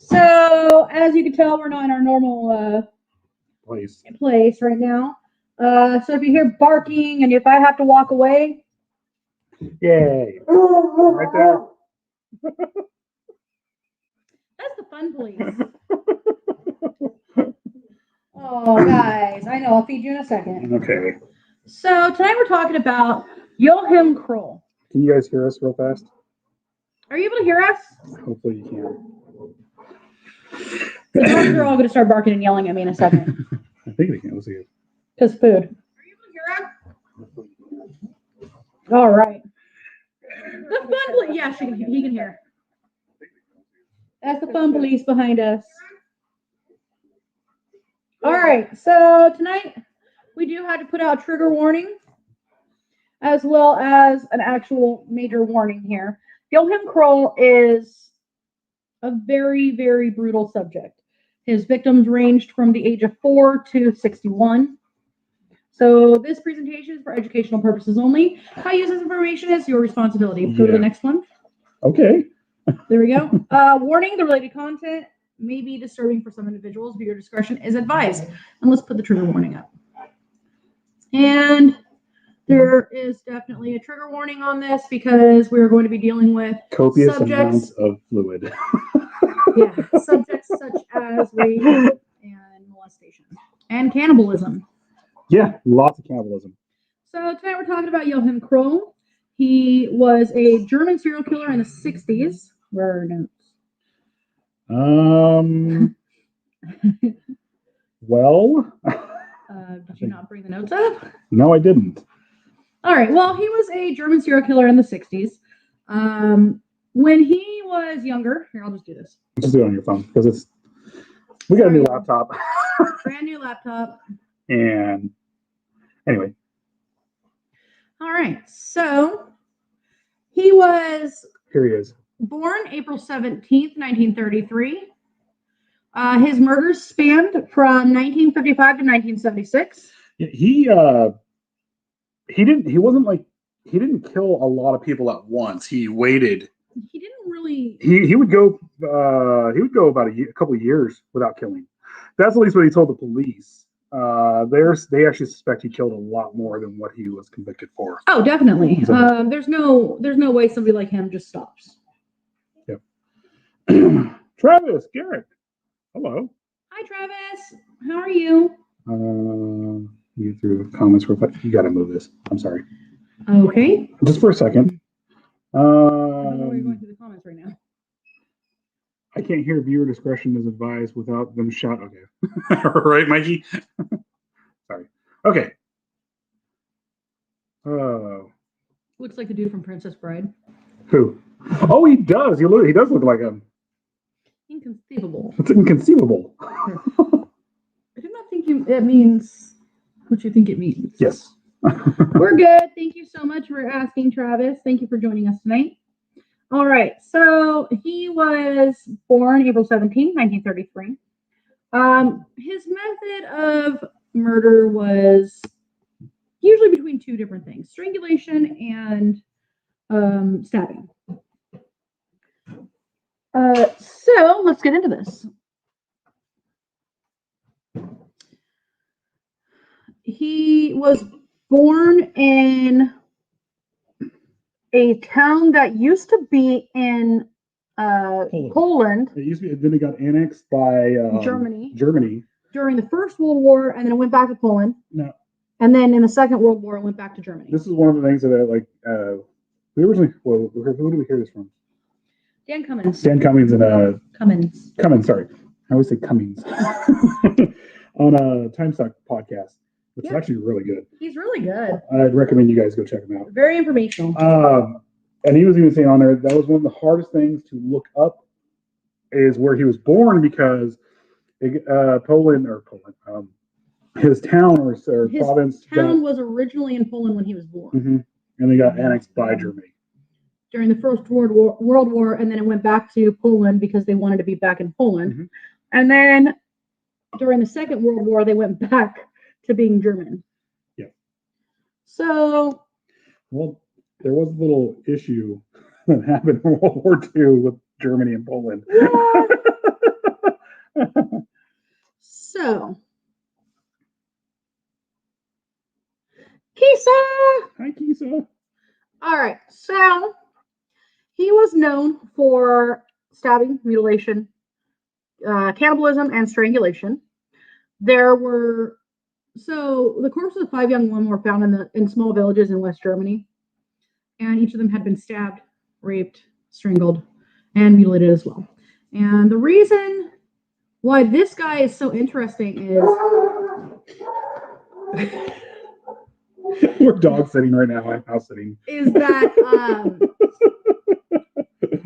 So, as you can tell, we're not in our normal place right now. So if you hear barking and if I have to walk away, yay! Right there. That's the fun police. Oh, guys, I know. I'll feed you in a second. Okay. So tonight we're talking about JOACHIM KROLL. Can you guys hear us real fast? Are you able to hear us? Hopefully you can. The dogs are all going to start barking and yelling at me in a second. I think they can. Let's see. Because food. Are you able to hear us? All right. The fun police. Yeah, he can hear. That's the fun police behind us. All right. So tonight we do have to put out a trigger warning as well as an actual major warning here. JOACHIM KROLL is a very, very brutal subject. His victims ranged from the age of 4 to 61. So this presentation is for educational purposes only. How you use this information is your responsibility. Go to the next one. Okay. There we go. Warning, the related content may be disturbing for some individuals, but your discretion is advised. And let's put the trigger warning up. And there is definitely a trigger warning on this because we're going to be dealing with copious amounts of fluid. Yeah, subjects such as rape and molestation and cannibalism. Yeah, lots of cannibalism. So tonight we're talking about JOACHIM KROLL. He was a German serial killer in the 60s. Where are our notes? Well. Did you not bring the notes up? No, I didn't. All right. Well, he was a German serial killer in the 60s. When he was younger, here, I'll just do this. Just do it on your phone because we got a new laptop. Brand new laptop. And anyway. All right. So he was. Here he is. Born April 17th, 1933. His murders spanned from 1955 to 1976. Yeah, he didn't kill a lot of people at once. He waited. He didn't really. He would go about a couple of years without killing. That's at least what he told the police. They actually suspect he killed a lot more than what he was convicted for. Oh, definitely. So, there's no way somebody like him just stops. Yep. Travis, Garrett. Hello. Hi, Travis. How are you? You through comments real quick. You got to move this. I'm sorry. Okay. Just for a second. I don't know where you're going through the comments right now. I can't hear viewer discretion is advised without them shout. Okay. Right, Mikey? Sorry. Okay. Looks like the dude from Princess Bride. Who? Oh, he does. He does look like him. Inconceivable. It's inconceivable. I do not think it means what you think it means. Yes. We're good. Thank you so much for asking, Travis. Thank you for joining us tonight. All right. So he was born April 17, 1933. His method of murder was usually between two different things: strangulation and stabbing. So let's get into this. He was born in a town that used to be in Poland. It used to be, then it got annexed by Germany during the First World War, and then it went back to Poland. No. And then in the Second World War, it went back to Germany. This is one of the things that we originally. Well, who did we hear this from? Dan Cummins. Dan Cummins and Cummins. Sorry, I always say Cummins on a Time Suck podcast, which is actually really good. He's really good. I'd recommend you guys go check him out. Very informational. And he was even saying on there that was one of the hardest things to look up is where he was born because Poland, his town or his province. Town was originally in Poland when he was born. Mm-hmm. And they got annexed by Germany. During the First World War, and then it went back to Poland because they wanted to be back in Poland. Mm-hmm. And then during the Second World War, they went back to being German. Yeah. So. Well, there was a little issue that happened in World War II with Germany and Poland. stabbing, mutilation, cannibalism, and strangulation. There were the corpses of 5 young women were found in small villages in West Germany, and each of them had been stabbed, raped, strangled, and mutilated as well. And the reason why this guy is so interesting is we're dog sitting right now. I'm house sitting. Is that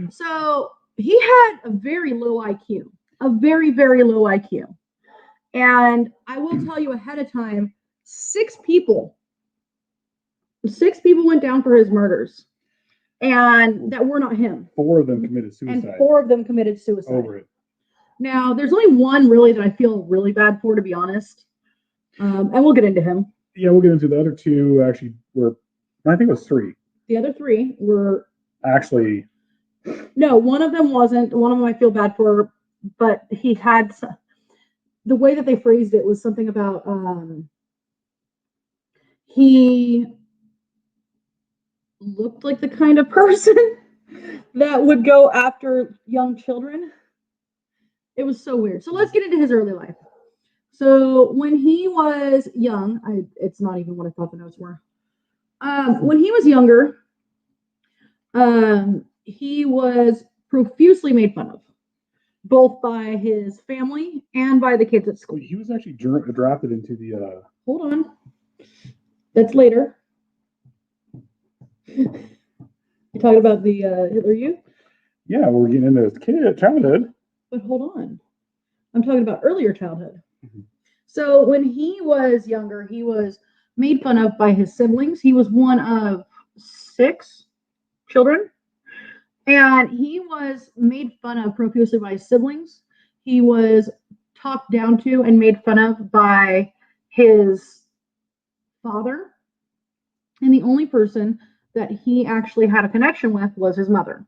so he had a very low IQ, a very, very low IQ. And I will tell you ahead of time, 6 people went down for his murders, and that were not him. 4 of them committed suicide. And 4 of them committed suicide. Over it. Now, there's only one really that I feel really bad for, to be honest. And we'll get into him. Yeah, we'll get into the other 2. Actually, I think it was 3. The other 3 were actually. No, one of them wasn't. One of them I feel bad for, but he had. The way that they phrased it was something about he looked like the kind of person that would go after young children. It was so weird. So let's get into his early life. So when he was young, it's not even what I thought the notes were. When he was younger, he was profusely made fun of, both by his family and by the kids at school. He was actually drafted into the. Hold on. That's later. You're talking about the Hitler Youth? Yeah, we're getting into his childhood. But hold on. I'm talking about earlier childhood. Mm-hmm. So when he was younger, he was made fun of by his siblings. He was one of 6 children. And he was made fun of profusely by his siblings. He was talked down to and made fun of by his father. And the only person that he actually had a connection with was his mother.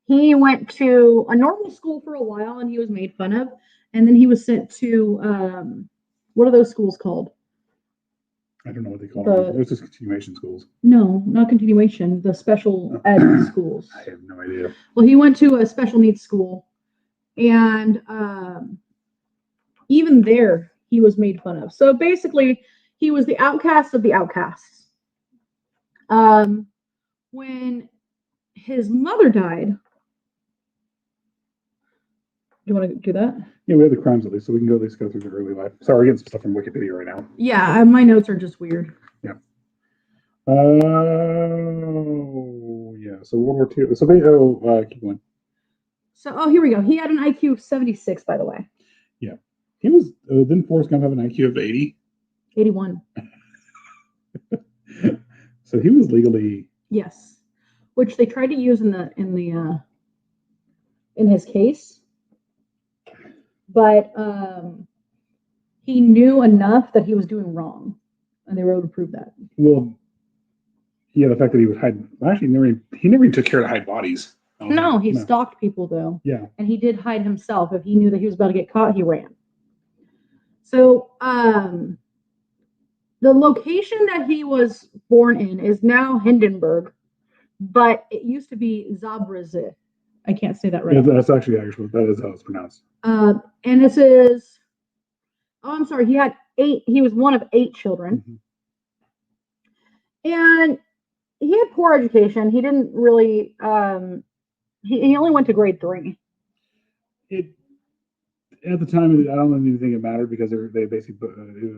He went to a normal school for a while and he was made fun of. And then he was sent to, what are those schools called? I don't know what they call them. Those just continuation schools. No, not continuation. The special ed schools. I have no idea. Well, he went to a special needs school, and even there, he was made fun of. So basically, he was the outcast of the outcasts. When his mother died, do you want to do that? Yeah, we have the crimes at least, so we can at least go through the early life. Sorry, we're getting some stuff from Wikipedia right now. Yeah, my notes are just weird. Yeah. Yeah. So World War II. So keep going. So, here we go. He had an IQ of 76, by the way. Yeah. He was. Didn't Forrest Gump have an IQ of 80? 81. So he was legally. Yes, which they tried to use in his case. But he knew enough that he was doing wrong, and they were able to prove that. Well, yeah, the fact that he would hide. Actually, he never even took care to hide bodies. No, he stalked people though. Yeah, and he did hide himself. If he knew that he was about to get caught, he ran. So, the location that he was born in is now Hindenburg, but it used to be Zabrze. I can't say that right. Yeah, that's actually that is how it's pronounced. And this is, I'm sorry, he had 8, he was one of 8 children. Mm-hmm. And he had poor education. He didn't really, he only went to grade 3. At the time, I don't even think it mattered because they basically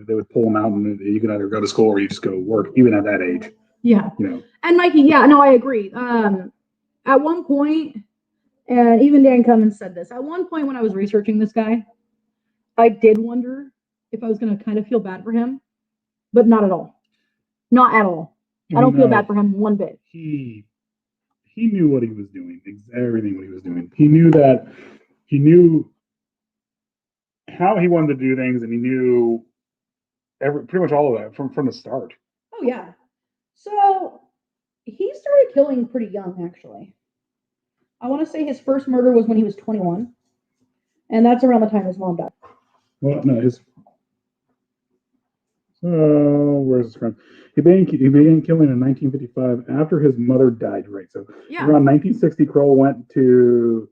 they would pull him out and you could either go to school or you just go work, even at that age. Yeah. You know. And Mikey, yeah, no, I agree. At one point, and even Dan Cummins said this, at one point when I was researching this guy, I did wonder if I was going to kind of feel bad for him, but not at all. Not at all. I don't feel bad for him one bit. He knew what he was doing, everything what he was doing. He knew how he wanted to do things, and he knew pretty much all of that from the start. Oh, yeah. So he started killing pretty young, actually. I want to say his first murder was when he was 21, and that's around the time his mom died. Well, no, where's his crime? He began killing in 1955 after his mother died, right? So around 1960, Kroll went to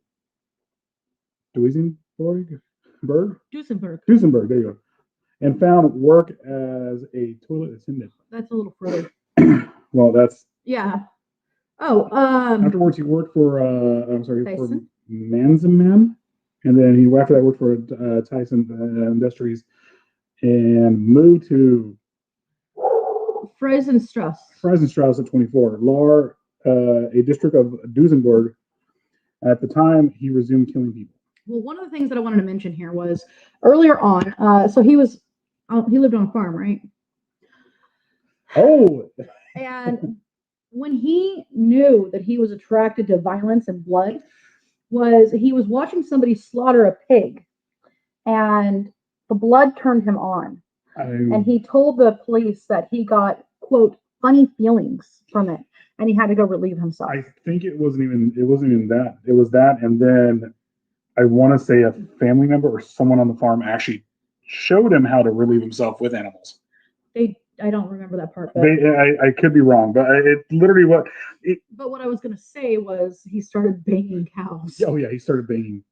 Duesenberg? Duesenberg. Duesenberg, there you go. And found work as a toilet attendant. That's a little further. Well, that's Yeah. Oh, afterwards he worked for for Tyson. Manzaman, and then he after that worked for Tyson Industries, and moved to Freudenstrauss. Freudenstrauss at 24, Lahr, a district of Duesenberg. At the time, he resumed killing people. Well, one of the things that I wanted to mention here was earlier on. So he lived on a farm, right? Oh, And when he knew that he was attracted to violence and blood, he was watching somebody slaughter a pig, and the blood turned him on. And he told the police that he got, quote, funny feelings from it, and he had to go relieve himself. I think it wasn't even that. It was that, and then I want to say a family member or someone on the farm actually showed him how to relieve himself with animals. I don't remember that part. But I could be wrong, but it literally what. But what I was going to say was he started banging cows. Oh yeah, he started banging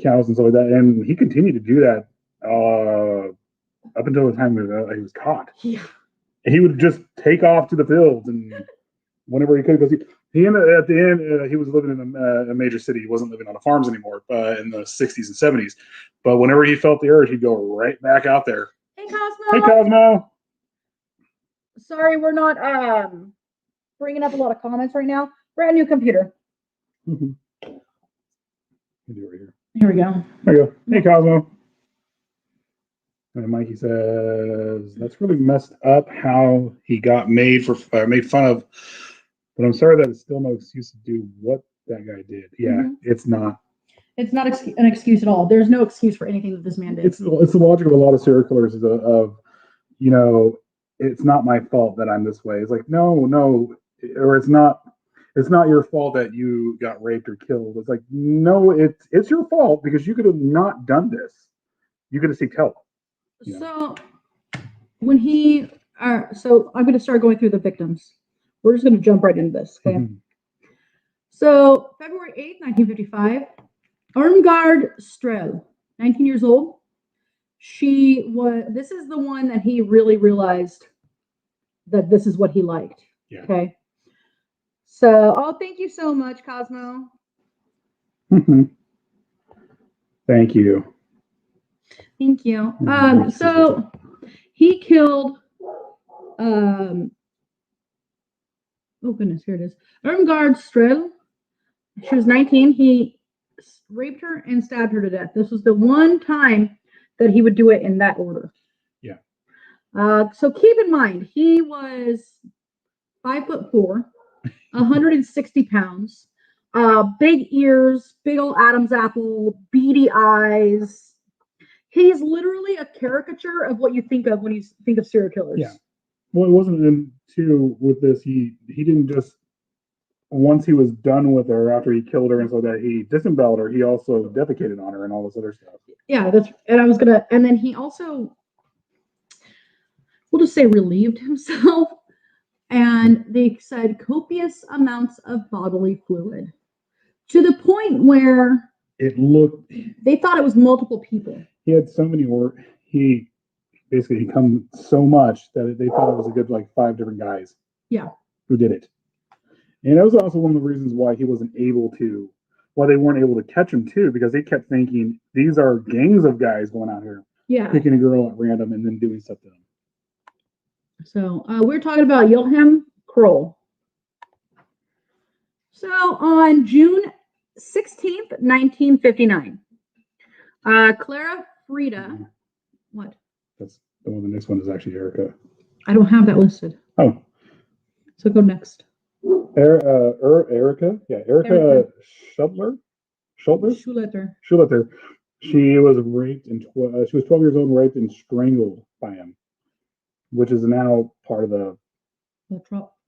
cows and stuff like that, and he continued to do that up until the time that he was caught. Yeah. He would just take off to the fields and whenever he could, because he ended at the end he was living in a major city. He wasn't living on the farms anymore in the 60s and 70s. But whenever he felt the urge, he'd go right back out there. Hey, Cosmo. Hey, Cosmo. Sorry, we're not bringing up a lot of comments right now. Brand new computer. Mm-hmm. Do it right here. Here we go. There you go. Hey, Cosmo. And Mikey says that's really messed up how he got made fun of. But I'm sorry that it's still no excuse to do what that guy did. Yeah, It's not. It's not an excuse at all. There's no excuse for anything that this man did. It's the logic of a lot of serial killers of it's not my fault that I'm this way. It's like no, or it's not your fault that you got raped or killed. It's like no, it's your fault because you could have not done this. You could have seeked help. So when so I'm going to start going through the victims. We're just going to jump right into this. Okay. So February 8th, 1955, Irmgard Strel, 19 years old. This is the one that he really realized that this is what he liked. Yeah. Okay. So, thank you so much, Cosmo. Thank you. Thank you. So he killed, oh goodness, here it is. Irmgard Strel. She was 19. He raped her and stabbed her to death. This was the one time that he would do it in that order. Yeah. So keep in mind, he was 5'4", 160 pounds, big ears, big old Adam's apple, beady eyes. He's literally a caricature of what you think of when you think of serial killers. Yeah. Well, it wasn't until with this he didn't just once he was done with her after he killed her and so that he disemboweled her, he also defecated on her and all this other stuff. Yeah, and then he also, we'll just say, relieved himself, and they said copious amounts of bodily fluid to the point where they thought it was multiple people. He had so many he come so much that they thought it was a good 5 different guys. Yeah. Who did it. And that was also one of the reasons why they weren't able to catch him too, because they kept thinking these are gangs of guys going out here, picking a girl at random and then doing stuff to them. So we're talking about JOACHIM KROLL. So on June 16th, 1959, Clara Frida, what? That's the one. The next one is actually Erica. I don't have that listed. Oh. So go next. Erica. Yeah, Erica Schuletter. She was raped she was 12 years old and raped and strangled by him, which is now part of the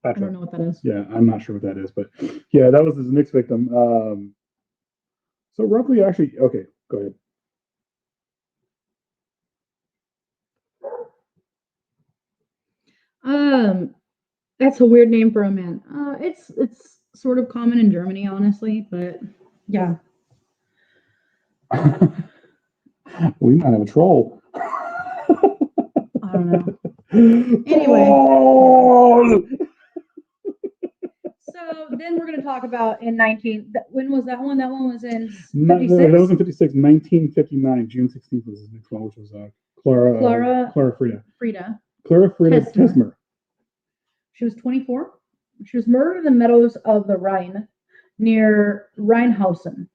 I don't know what that is. Yeah, I'm not sure what that is, but yeah, that was his next victim. So roughly, actually, okay, go ahead. That's a weird name for a man. It's sort of common in Germany, honestly, but yeah. We might have a troll. I don't know. Anyway. Oh! So then we're going to talk about in when was that one? That one was in That 56? was in 56. 1959, June 16th was the next one, which was Clara Frida. Clara Frida Tesmer. She was 24. She was murdered in the meadows of the Rhine near Rheinhausen.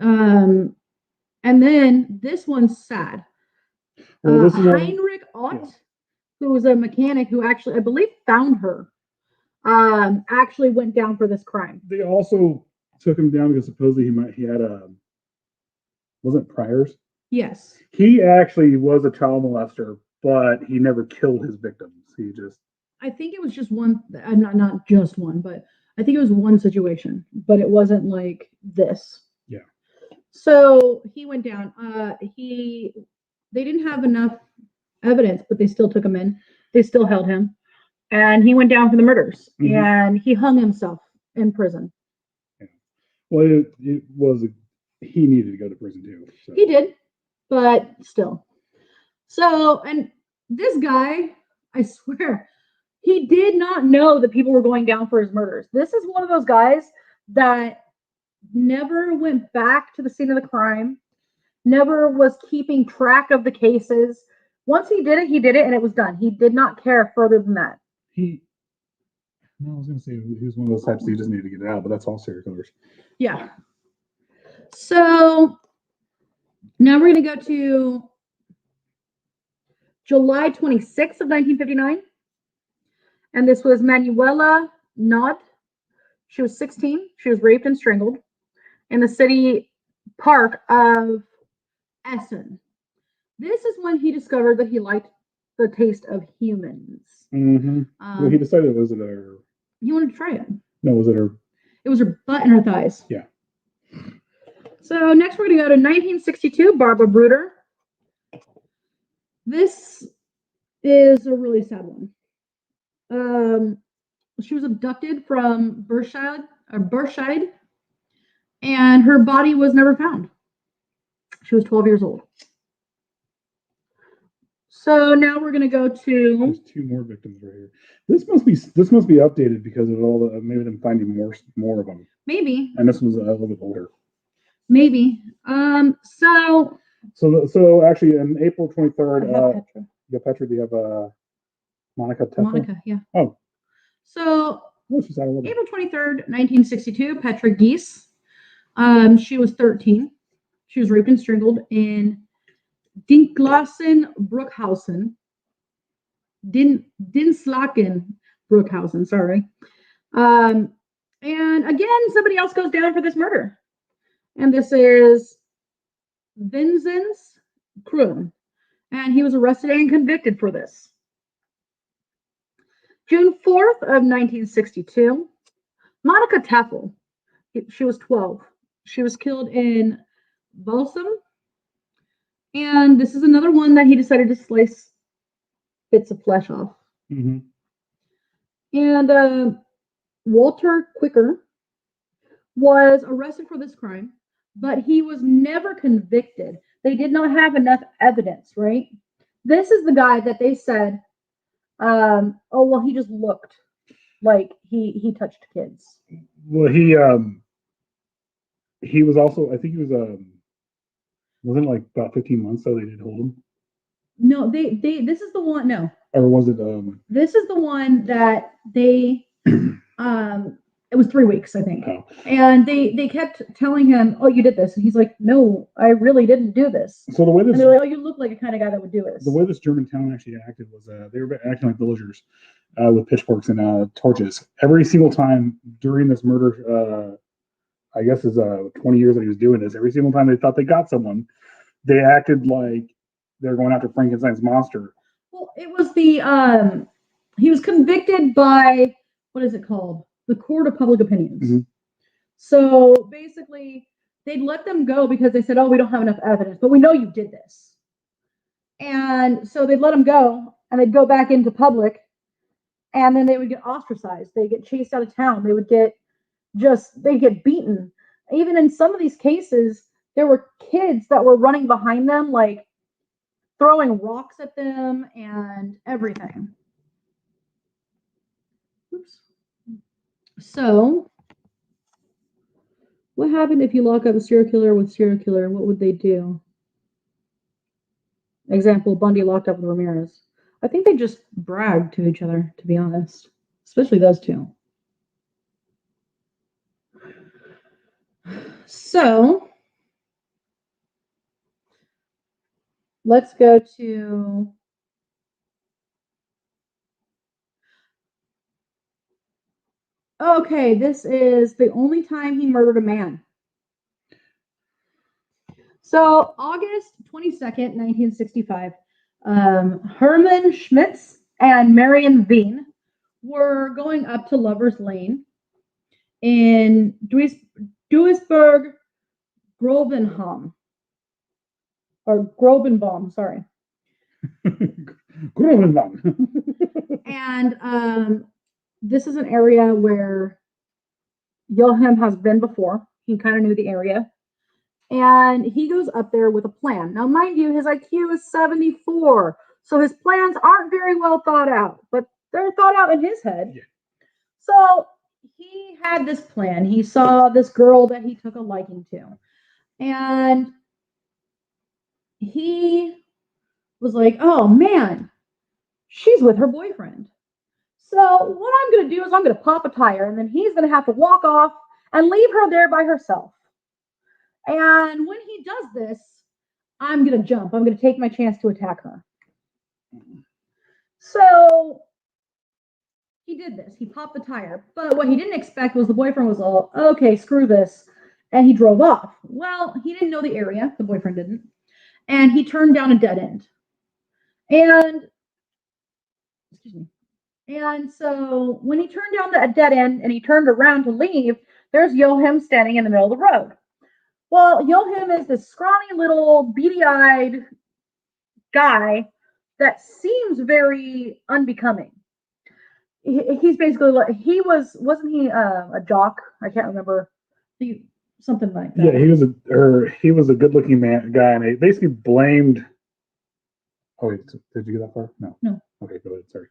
And then this one's sad. Well, this is Heinrich Ott, who was a mechanic who actually, I believe, found her, actually went down for this crime. They also took him down because supposedly he had wasn't priors? Yes. He actually was a child molester, but he never killed his victims. He just. I think it was just one, not just one, but I think it was one situation, but it wasn't like this. Yeah. So he went down. They didn't have enough evidence, but they still took him in. They still held him, and he went down for the murders, and he hung himself in prison. Yeah. Well, it was he needed to go to prison too. So. He did, but still. So, and this guy, I swear, he did not know that people were going down for his murders. This is one of those guys that never went back to the scene of the crime, never was keeping track of the cases. Once he did it, and it was done. He did not care further than that. I was going to say he was one of those types that you just need to get it out, but that's all serial killers. Yeah. So now we're going to go to July 26th of 1959. And this was Manuela Nod. She was 16. She was raped and strangled in the city park of Essen. This is when he discovered that he liked the taste of humans. Well, he decided, was it her? He wanted to try it. No, was it her? It was her butt and her thighs. Yeah. So next we're going to go to 1962, Barbara Bruder. This is a really sad one. She was abducted from Burscheid, and her body was never found. She was 12 years old. So now we're going to go to. There's two more victims right here. This must be updated because of all the maybe them finding more of them. Maybe. And this was a little bit older. Maybe. So actually, in April 23rd, Petra. Yeah, Petra. Do you have Monica Tefel? Monica, yeah. Oh. So She's out of April 23rd, 1962, Petra Gies. She was 13. She was raped and strangled in Dinslaken Bruckhausen. Dinslaken Bruckhausen, sorry. And again, somebody else goes down for this murder. And this is Vinzenz Kroon. And he was arrested and convicted for this. June 4th of 1962, Monica Tefel. She was 12. She was killed in Balsam. And this is another one that he decided to slice bits of flesh off. And Walter Quicker was arrested for this crime, but he was never convicted. They did not have enough evidence, right? This is the guy that they said, oh, well, he just looked like he touched kids. Well, he was also, I think he was wasn't it like about 15 months so they did hold him? No, this is the one, no. Or was it this is the one that they it was 3 weeks, I think. Oh. And they kept telling him, oh, you did this. And he's like, no, I really didn't do this. So the way this, and they're like, oh, you look like a kind of guy that would do this. The way this German town actually acted was they were acting like villagers with pitchforks and torches. Every single time during this murder, I guess is 20 years that he was doing this, every single time they thought they got someone, they acted like they're going after Frankenstein's monster. Well, it was the he was convicted by, what is it called? The Court of Public Opinions. So basically, they'd let them go because they said, oh, we don't have enough evidence, but we know you did this. And so they'd let them go, and they'd go back into public, and then they would get ostracized. They'd get chased out of town. They'd get beaten. Even in some of these cases, there were kids that were running behind them, like throwing rocks at them and everything. Oops. So, what happened if you lock up a serial killer with serial killer? What would they do? Example, Bundy locked up with Ramirez. I think they just bragged to each other, to be honest. Especially those two. So, let's go to... Okay, this is the only time he murdered a man. So, August 22nd, 1965, Herman Schmitz and Marion Veen were going up to Lover's Lane in Duisburg, Grobenham. Or Grobenbaum, sorry. Grobenbaum. And this is an area where Joachim has been before. He kind of knew the area. And he goes up there with a plan. Now, mind you, his IQ is 74. So his plans aren't very well thought out, but they're thought out in his head. Yeah. So he had this plan. He saw this girl that he took a liking to. And he was like, oh man, she's with her boyfriend. So what I'm going to do is I'm going to pop a tire, and then he's going to have to walk off and leave her there by herself. And when he does this, I'm going to jump. I'm going to take my chance to attack her. So he did this. He popped the tire. But what he didn't expect was the boyfriend was all, okay, screw this. And he drove off. Well, he didn't know the area. The boyfriend didn't. And he turned down a dead end. And so when he turned down the dead end and he turned around to leave, there's Joachim standing in the middle of the road. Well, Joachim is this scrawny little beady-eyed guy that seems very unbecoming. He's basically like, wasn't he a jock? I can't remember. Something like that. Yeah, he was a good-looking guy, and they basically blamed. Oh wait, did you get that far? No. No. Okay, go ahead. Sorry.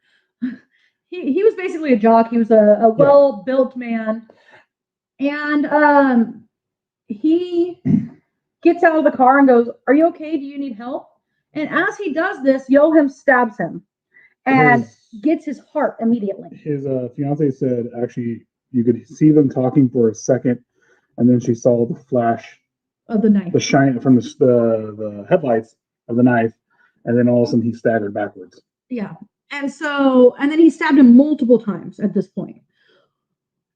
He was basically a jock. He was a well-built man, and he gets out of the car and goes, "Are you okay? Do you need help?" And as he does this, Joachim stabs him and gets his heart immediately. His fiance said actually you could see them talking for a second, and then she saw the flash of the knife, the shine from the headlights of the knife, and then all of a sudden he staggered backwards. Yeah. And then he stabbed him multiple times at this point.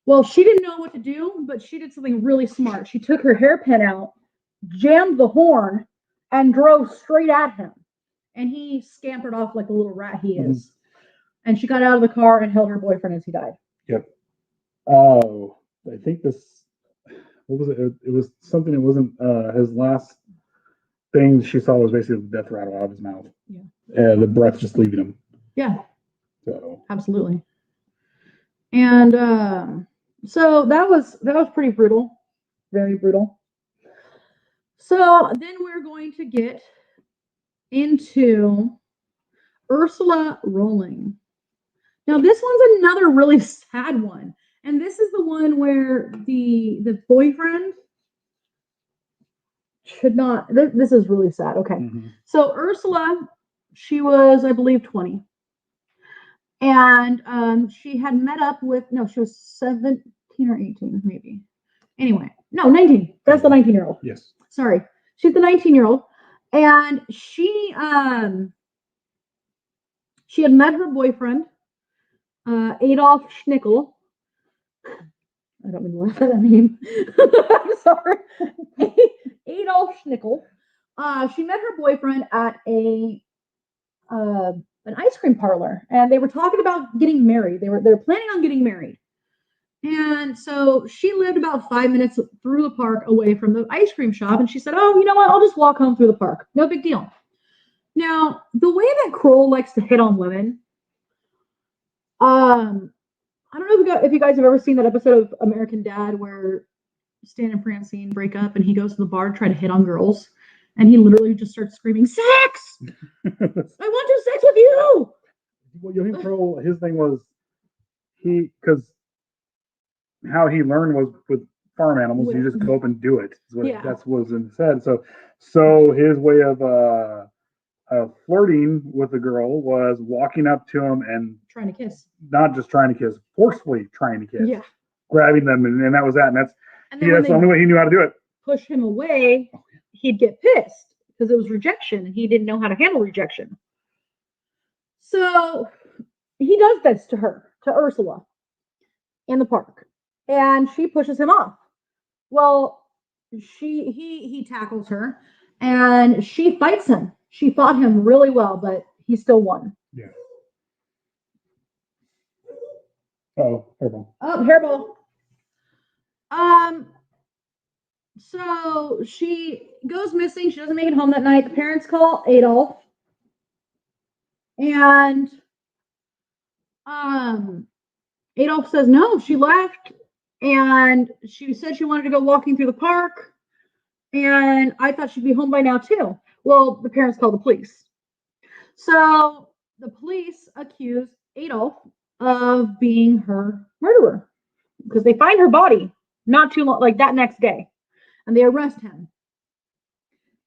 Well, she didn't know what to do, but she did something really smart. She took her hairpin out, jammed the horn, and drove straight at him. And he scampered off like a little rat he is. Mm-hmm. And she got out of the car and held her boyfriend as he died. Yep. Oh, I think this, what was it? It was something that wasn't his last thing she saw was basically the death rattle out of his mouth. Yeah. The breath just leaving him. Yeah. So. Absolutely. And so that was pretty brutal. Very brutal. So then we're going to get into Ursula Rolling. Now this one's another really sad one. And this is the one where the boyfriend should not, this is really sad. Okay. Mm-hmm. So Ursula, she was, I believe, 20. And she had met up with, no, she was 17 or 18, maybe. Anyway, no, 19. That's the 19-year-old. Yes. Sorry. She's the 19-year-old. And she had met her boyfriend, Adolf Schnickel. I don't mean to laugh at that name. I'm sorry. Adolf Schnickel. She met her boyfriend at an ice cream parlor, and they were talking about getting married. They were planning on getting married. And so she lived about 5 minutes through the park away from the ice cream shop, and she said, oh, you know what? I'll just walk home through the park. No big deal. Now, the way that Kroll likes to hit on women, I don't know if you guys have ever seen that episode of American Dad where Stan and Francine break up, and he goes to the bar to try to hit on girls, and he literally just starts screaming, "Sex! I want to have sex with you!" Well, Joachim Kroll, his thing was because how he learned was with farm animals. You just go up and do it. That's what was said. So his way of flirting with the girl was walking up to him and trying to kiss, not just trying to kiss, forcefully trying to kiss, yeah, grabbing them, and that was that. And that's the only way he knew how to do it. Push him away, he'd get pissed because it was rejection, and he didn't know how to handle rejection. So he does this to Ursula, in the park, and she pushes him off. Well, he tackles her, and she fights him. She fought him really well, but he still won. Yeah. Oh, hairball. Oh, hairball. So she goes missing. She doesn't make it home that night. The parents call Adolf, and Adolf says no, she left, and she said she wanted to go walking through the park, and I thought she'd be home by now too. Well, the parents called the police. So the police accuse Adolf of being her murderer because they find her body not too long, like that next day, and they arrest him.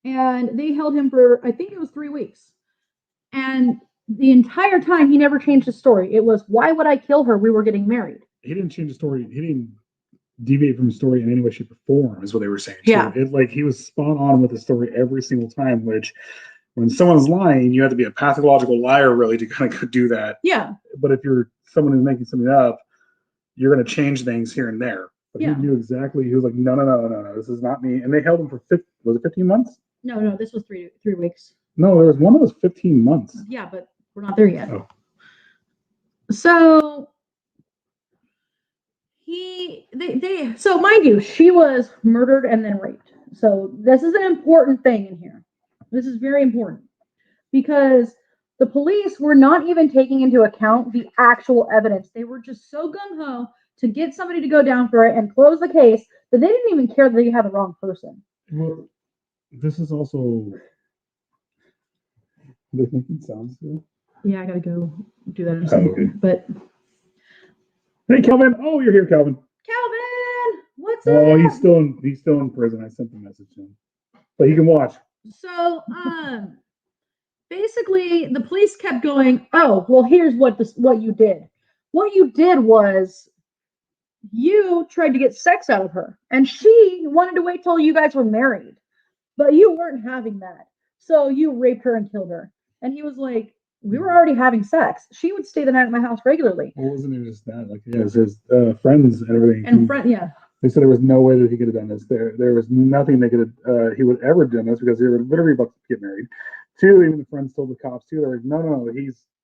And they held him for, I think it was 3 weeks. And the entire time, he never changed his story. It was, why would I kill her? We were getting married. He didn't change the story. He didn't deviate from the story in any way, shape, or form, is what they were saying. Yeah. So he was spot on with the story every single time, which when someone's lying, you have to be a pathological liar, really, to kind of do that. Yeah. But if you're someone who's making something up, you're going to change things here and there. But he knew exactly. He was like, no, this is not me. And they held him for 15 months? No, this was 3 weeks. No, there was one that was 15 months. Yeah, but we're not there yet. Oh. So so mind you, she was murdered and then raped. So this is an important thing in here. This is very important because the police were not even taking into account the actual evidence. They were just so gung-ho to get somebody to go down for it and close the case that they didn't even care that they had the wrong person. Well, this is also... They're making sounds too. Yeah, I gotta go do that in a second. Okay. But hey, Calvin! Oh, you're here, Calvin. Calvin, what's up? Oh, he's still in prison. I sent the message to him, but he can watch. So, basically, the police kept going. Oh, well, here's what you did. What you did was you tried to get sex out of her, and she wanted to wait till you guys were married, but you weren't having that. So you raped her and killed her. And he was like, we were already having sex. She would stay the night at my house regularly. Well, wasn't it just that? It was his friends and everything. And they said there was no way that he could have done this. There was nothing they could have, he would ever done this because they were literally about to get married. Two, even the friends told the cops too. They were like, no,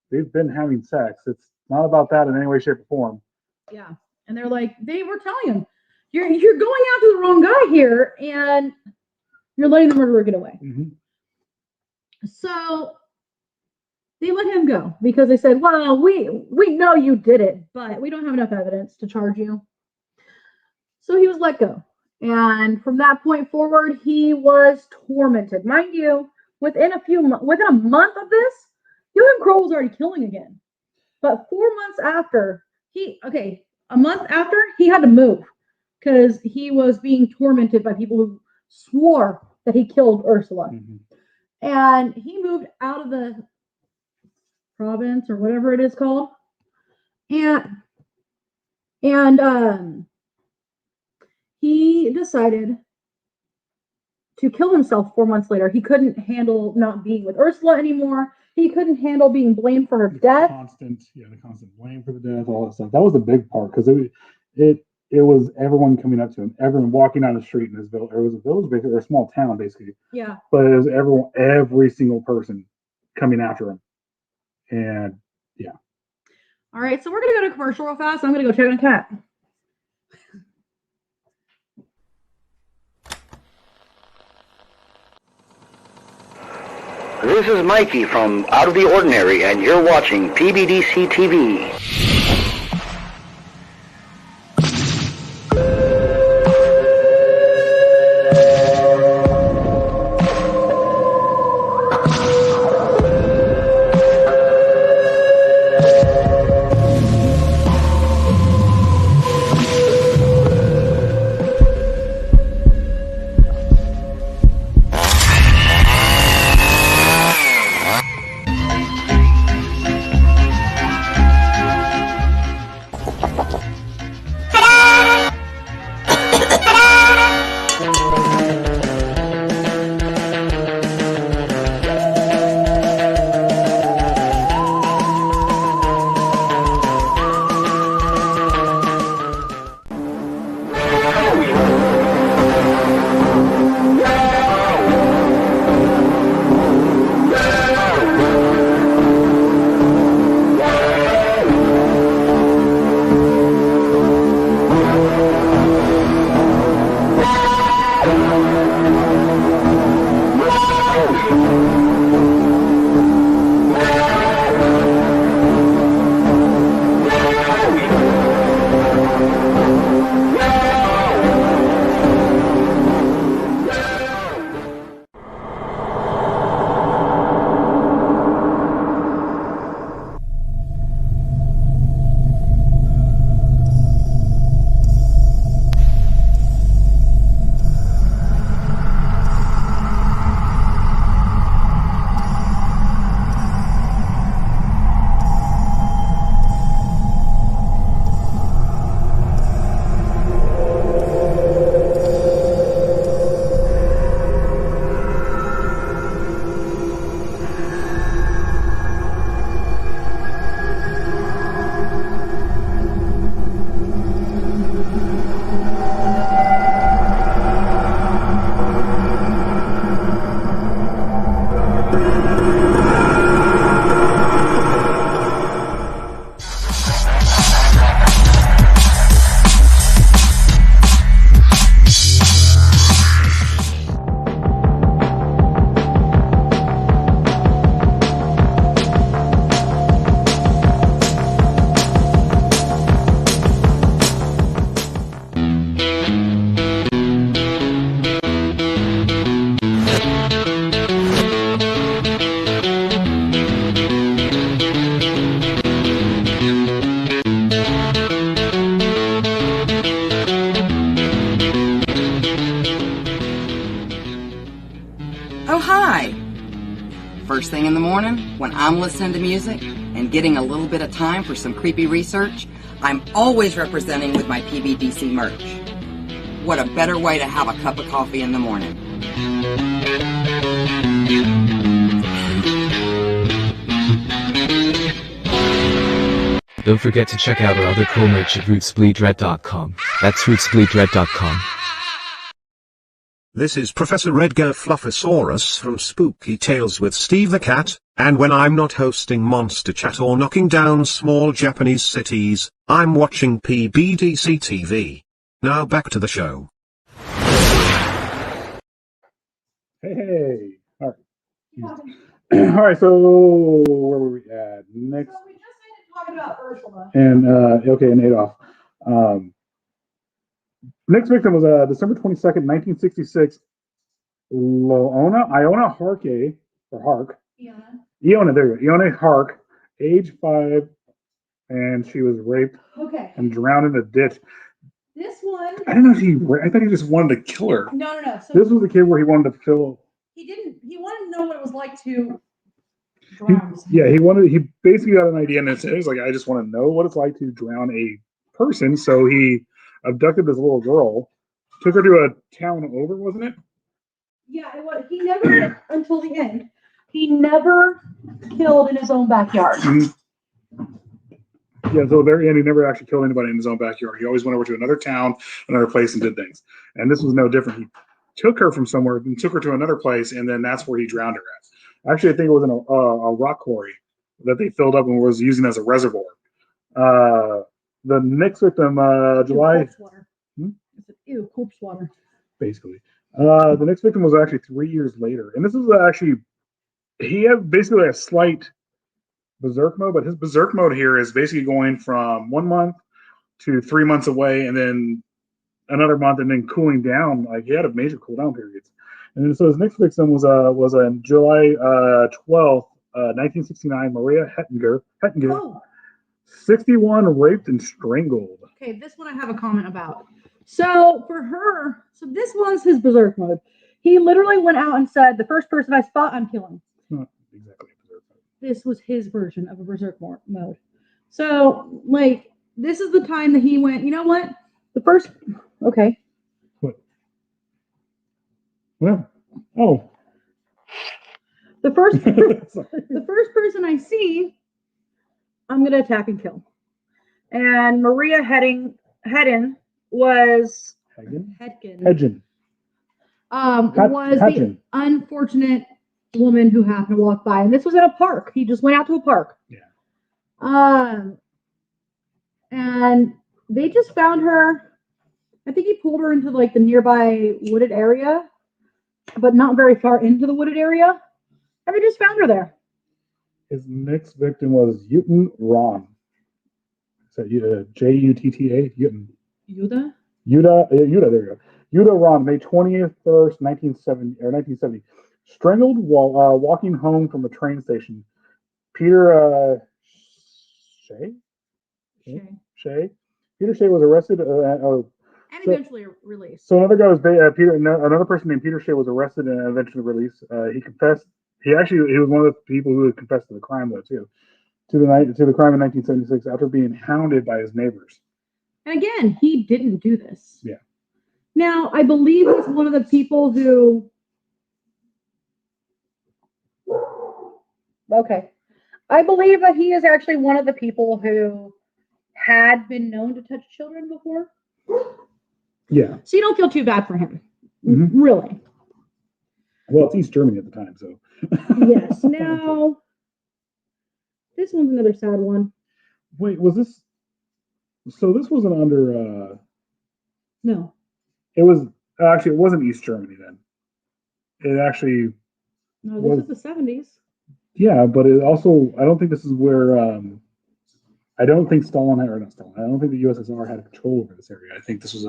they've been having sex. It's not about that in any way, shape, or form. Yeah. And they're like, they were telling him, you're going after the wrong guy here, and you're letting the murderer get away. Mm-hmm. So they let him go because they said, well, we know you did it, but we don't have enough evidence to charge you. So he was let go. And from that point forward, he was tormented. Mind you, within a month of this, Joachim Kroll was already killing again. But 4 months after, a month after, he had to move because he was being tormented by people who swore that he killed Ursula. Mm-hmm. And he moved out of the province or whatever it is called. And he decided to kill himself 4 months later. He couldn't handle not being with Ursula anymore. He couldn't handle being blamed for her death. The constant blame for the death, all that stuff. That was the big part because it was everyone coming up to him, everyone walking down the street in this village. It was a village, basically, or a small town, basically. Yeah. But it was every single person coming after him. And yeah. All right, so we're going to go to commercial real fast. I'm going to go check on a cat. This is Mikey from Out of the Ordinary, and you're watching PBDC TV. hi. First thing in the morning, when I'm listening to music and getting a little bit of time for some creepy research, I'm always representing with my PBDC merch. What a better way to have a cup of coffee in the morning. Don't forget to check out our other cool merch at rootsbleedred.com. That's rootsbleedred.com. This is Professor Edgar Fluffosaurus from Spooky Tales with Steve the Cat, and when I'm not hosting Monster Chat or knocking down small Japanese cities, I'm watching PBDC TV. Now back to the show. Hey. All right. All right, so where were we at? Next. So we just need to talk about Ursula. And, okay, and Adolf. Next victim was December 22nd, 1966. Iona Harke, or Hark. Iona, there you go. Iona Hark, age 5, and she was raped and drowned in a ditch. This one. I didn't know I thought he just wanted to kill her. No. So this was the kid where he wanted to fill. He wanted to know what it was like to drown. He basically got an idea, and it was like, I just want to know what it's like to drown a person. So he abducted this little girl, took her to a town over, wasn't it? Yeah, it was. He never, until the end, he never killed in his own backyard. Mm-hmm. Yeah, so very end, he never actually killed anybody in his own backyard. He always went over to another town, another place, and did things. And this was no different. He took her from somewhere and took her to another place, and then that's where he drowned her at. Actually, I think it was in a rock quarry that they filled up and was using as a reservoir. The next victim, July. Corpse water. Ew, corpse water. Basically. The next victim was actually 3 years later. And this is actually, he had basically a slight berserk mode, but his berserk mode here is basically going from 1 month to 3 months away, and then another month, and then cooling down. Like, he had a major cool down periods. And then so his next victim was on July 12th, 1969, Maria Hettinger. Oh. 61, raped and strangled. Okay, this one I have a comment about. So for her, this was his berserk mode. He literally went out and said, the first person I spot, I'm killing. Not exactly a berserk mode. This was his version of a berserk mode. So, like, this is the time that he went, you know what? Okay. What? Well, oh. The first person I see, I'm going to attack and kill. And Maria Hedgen was Hedgen. Was the unfortunate woman who happened to walk by, and this was at a park. He just went out to a park. Yeah. And they just found her. I think he pulled her into like the nearby wooded area, but not very far into the wooded area, and they just found her there. His next victim was Yuta Ron. Is that Jutta? Yuta? Yuta, there you go. Yuta Ron, May 20th, 1970. Strangled while walking home from a train station. Peter Shea? Peter Shea was arrested And eventually released. So another guy was another person named Peter Shea was arrested and eventually released. He confessed. He was one of the people who had confessed to the crime, though, too, to the crime in 1976 after being hounded by his neighbors. And again, he didn't do this. Yeah. Now, I believe he's one of the people who. Okay. I believe that he is actually one of the people who had been known to touch children before. Yeah. So you don't feel too bad for him. Mm-hmm. Really. Well, it's East Germany at the time, so. Yes. Now, this one's another sad one. Wait, was this? So this wasn't under. No. It was actually. It wasn't East Germany then. It actually. No, this is the 70s. Yeah, but it also. I don't think this is where. I don't think Stalin had, or not Stalin. I don't think the USSR had control over this area. I think this was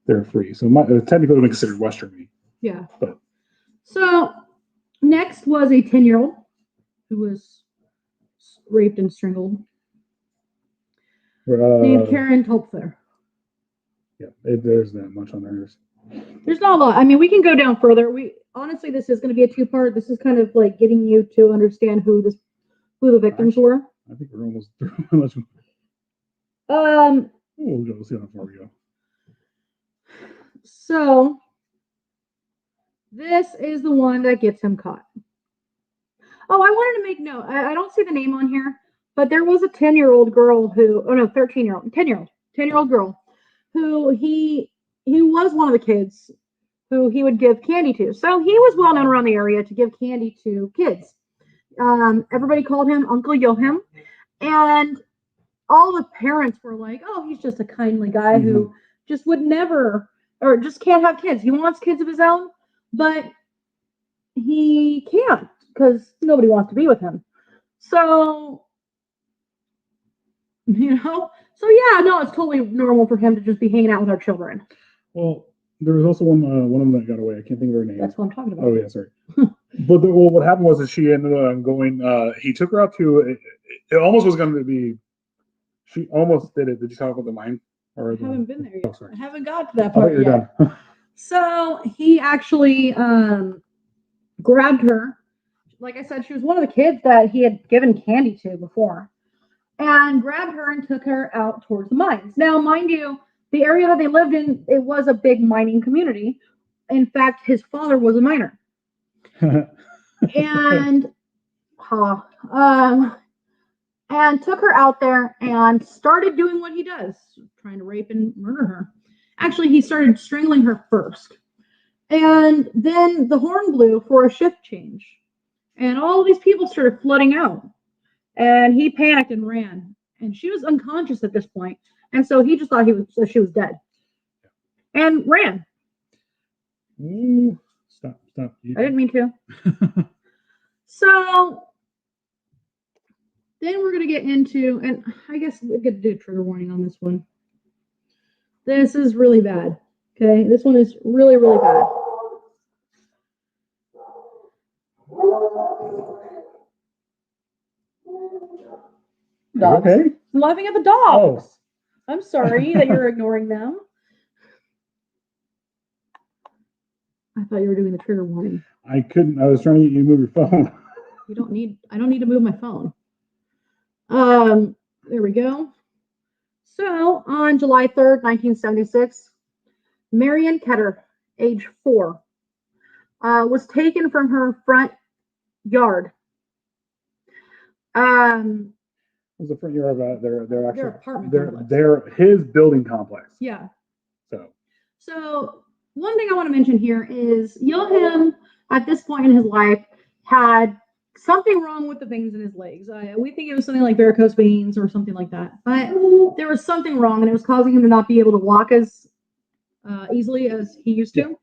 they're free, so it technically would have been considered West Germany. Yeah. But. So, next was a 10-year-old who was raped and strangled. Named Karen Topfer. Yeah, there's that much on hers. There's not a lot. I mean, we can go down further. We honestly, this is going to be a two-part. This is kind of like getting you to understand who the victims were. I think we're almost through. Let's Um. we'll see how far we go. So this is the one that gets him caught. Oh, I wanted to make note. I don't see the name on here, but there was a 10-year-old girl who, oh no, 13-year-old, 10-year-old girl who he was one of the kids who he would give candy to. So he was well known around the area to give candy to kids. Everybody called him Uncle Joachim, and all the parents were like, "Oh, he's just a kindly guy who just would never, or just can't have kids. He wants kids of his own, but he can't because nobody wants to be with him." So, so yeah, no, it's totally normal for him to just be hanging out with our children. Well, there was also one of them that got away. I can't think of her name. That's what I'm talking about. Oh yeah, sorry. But what happened was that she ended up going. He took her out to. It almost was going to be. She almost did it. Did you talk about the mine? Or I haven't been there yet. Oh, sorry. I haven't got to that I thought part you were yet. done. So he actually grabbed her. Like I said, she was one of the kids that he had given candy to before, and grabbed her and took her out towards the mines. Now, mind you, the area that they lived in, it was a big mining community. In fact, his father was a miner. And and took her out there and started doing what he does, trying to rape and murder her. Actually, he started strangling her first. And then the horn blew for a shift change. And all these people started flooding out. And he panicked and ran. And she was unconscious at this point. And so he just thought she was dead. And ran. Ooh, stop. I didn't mean to. So then we're going to get into, and I guess we're going to do a trigger warning on this one. This is really bad. Okay, this one is really, really bad. Dogs. Okay. I'm laughing at the dogs. Oh. I'm sorry that you're ignoring them. I thought you were doing the trigger warning. I couldn't. I was trying to get you to move your phone. I don't need to move my phone. There we go. So on July 3rd, 1976, Marion Ketter, age 4, was taken from her front yard. It was the front yard of their actual apartment complex. Their his building complex. Yeah. So one thing I want to mention here is Joachim, at this point in his life, had something wrong with the veins in his legs. We think it was something like varicose veins or something like that. But there was something wrong, and it was causing him to not be able to walk as easily as he used to.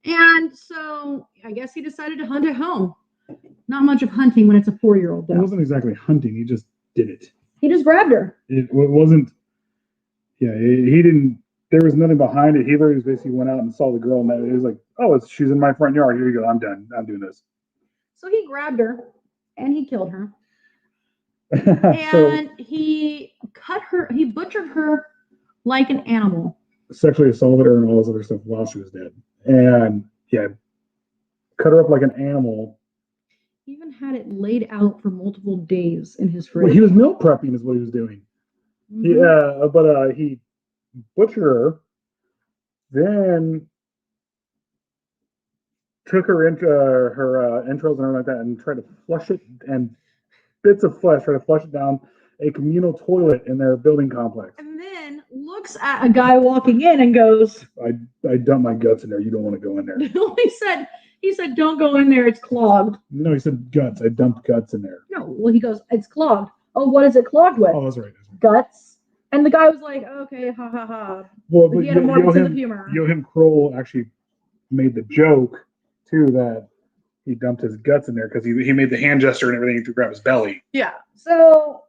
Yeah. And so I guess he decided to hunt at home. Not much of hunting when it's a 4-year-old. It wasn't exactly hunting. He just did it. He just grabbed her. It wasn't. Yeah, he didn't. There was nothing behind it. He literally basically went out and saw the girl, and it was like, "Oh, she's in my front yard. Here you go. I'm done. I'm doing this." So he grabbed her, and he killed her. And he cut her. He butchered her like an animal. Sexually assaulted her and all this other stuff while she was dead. And yeah, cut her up like an animal. Even had it laid out for multiple days in his fridge. Well, he was meal prepping, is what he was doing. Yeah, but he butchered her, then took her into her entrails and everything like that, and tried to flush it, and bits of flesh, try to flush it down a communal toilet in their building complex. And then looks at a guy walking in and goes, I dumped my guts in there. You don't want to go in there. No, he said, don't go in there. It's clogged. No, he said guts. I dumped guts in there. No, well, he goes, it's clogged. Oh, what is it clogged with? Oh, that's right. Guts. And the guy was like, okay, ha, ha, ha. Well, but he had a more sense of humor. JOACHIM KROLL actually made the joke, too, that he dumped his guts in there because he made the hand gesture and everything to grab his belly. Yeah. So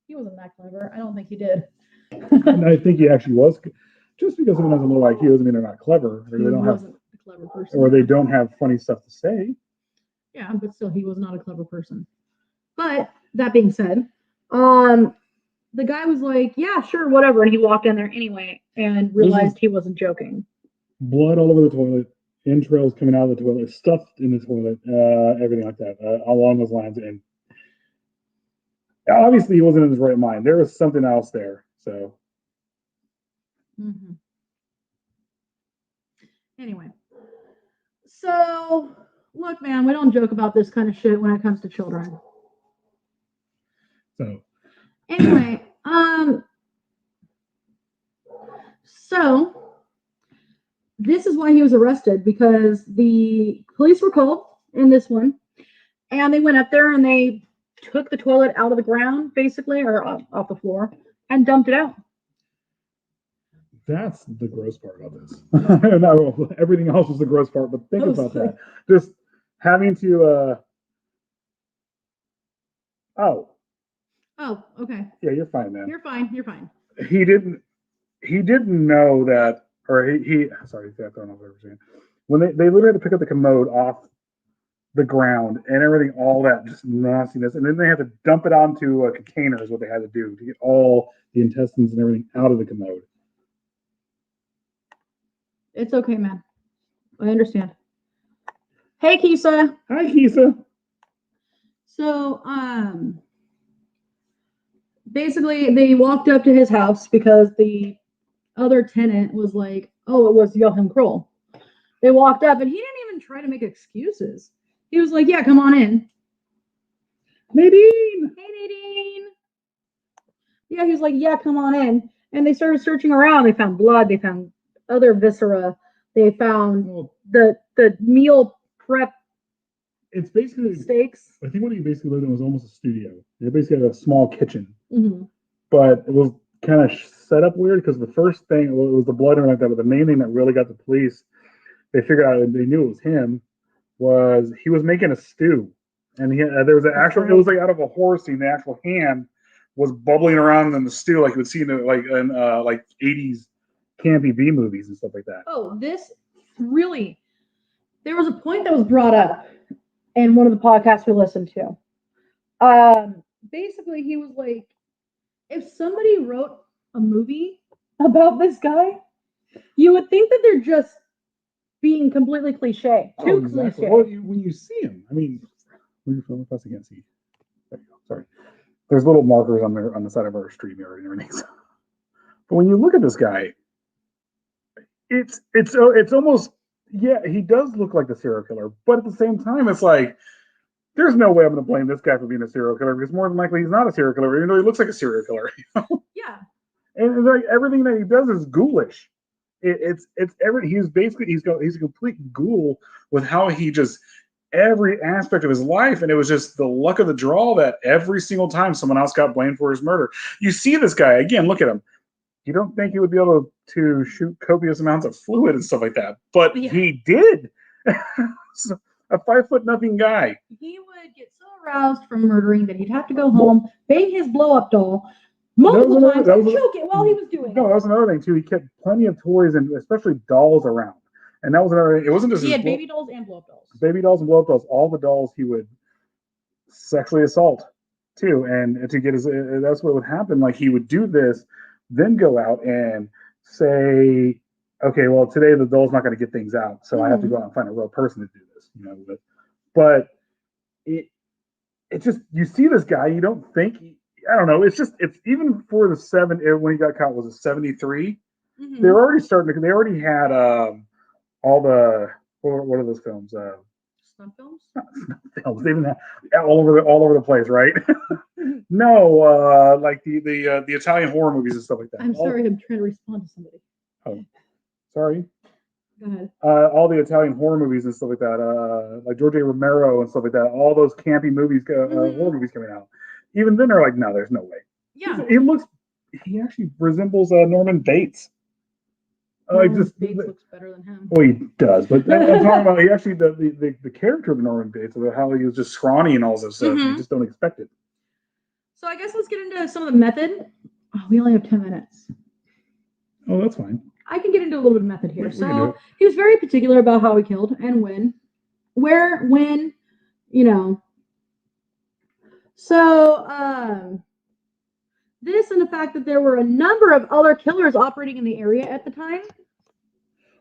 he wasn't that clever. I don't think he did. And I think he actually was. Just because someone has a low IQ doesn't mean they're not clever. Or they don't have a clever person. Or they don't have funny stuff to say. Yeah, but still, he was not a clever person. But that being said, the guy was like, yeah, sure, whatever. And he walked in there anyway and realized he wasn't joking. Blood all over the toilet, entrails coming out of the toilet, stuffed in the toilet, everything like that, along those lines. And obviously, he wasn't in his right mind. There was something else there. So, Anyway. So, look, man, we don't joke about this kind of shit when it comes to children. so Anyway, so this is why he was arrested, because the police were called in this one, and they went up there and they took the toilet out of the ground, basically, or off the floor, and dumped it out. that's the gross part about this. No, everything else was the gross part, but think about that. Just having to. Oh, okay. yeah, you're fine, man. You're fine. You're fine. He didn't know that, or he sorry, I don't know what I was saying. When they literally had to pick up the commode off the ground and everything, all that just nastiness, and then they had to dump it onto a container is what they had to do to get all the intestines and everything out of the commode. It's okay, man. I understand. Hey, Kisa. Hi, Kisa. So, basically, they walked up to his house because the other tenant was like, oh, it was JOACHIM KROLL. They walked up, and he didn't even try to make excuses. He was like, yeah, come on in. Nadine. Hey, Nadine. Yeah, he was like, yeah, come on in. And they started searching around. They found blood. They found other viscera. They found the meal prep. It's basically steaks. I think what he basically lived in was almost a studio. They basically had a small kitchen, Mm-hmm. but it was kind of set up weird because the first thing, well, it was the blood and like that, but the main thing that really got the police, they figured out, and they knew it was him, was he was making a stew, and there was an actual, it was like out of a horror scene. The actual hand was bubbling around in the stew, like you would see in like 80s campy B movies and stuff like that. Oh, this really, there was a point that was brought up in one of the podcasts we listened to. Basically, he was like, if somebody wrote a movie about this guy, you would think that they're just being completely cliche. Too Exactly. cliche. Well, when you see him, I mean, where you from? Plus, I can't see. There you go. Sorry. There's little markers on the side of our stream yard and everything. So. But when you look at this guy, it's almost, yeah, he does look like the serial killer, but at the same time, it's like, there's no way I'm going to blame this guy for being a serial killer, because more than likely he's not a serial killer, even though he looks like a serial killer. Yeah. And like everything that he does is ghoulish. He's a complete ghoul with how he just, every aspect of his life, and it was just the luck of the draw that every single time someone else got blamed for his murder. You see this guy again, look at him. You don't think he would be able to shoot copious amounts of fluid and stuff like that, but he did. So, a 5'0" guy. He would get so aroused from murdering that he'd have to go home, bang his blow-up doll multiple times, and choke it while he was doing it. No, that was another thing too. He kept plenty of toys and especially dolls around, and that was another thing. It wasn't just he had baby dolls and blow-up dolls. Baby dolls and blow-up dolls. All the dolls he would sexually assault too, and to get his. That's what would happen. Like he would do this, then go out and say, okay, well, today the doll's not going to get things out, so I have to go out and find a real person to do this, you know. But it just, you see this guy, you don't think, I don't know, it's even for the when he got caught, was it 73? Mm-hmm. They already had all the, what are those films? Stunt films? Films. They didn't have all over the place, right? No, like the Italian horror movies and stuff like that. I'm sorry, I'm trying to respond to somebody. Oh, sorry. Go ahead. All the Italian horror movies and stuff like that, like George A. Romero and stuff like that. All those campy movies, horror movies coming out. Even then, they're like, no, there's no way. Yeah. He actually resembles Norman Bates. Bates looks better than him. Well, he does, but I'm talking about he actually the character of Norman Bates, about how he was just scrawny and all this stuff. You just don't expect it. So I guess let's get into some of the method. Oh, we only have 10 minutes. Oh, that's fine. I can get into a little bit of method here. So he was very particular about how he killed and when, where, when, you know. So This and the fact that there were a number of other killers operating in the area at the time.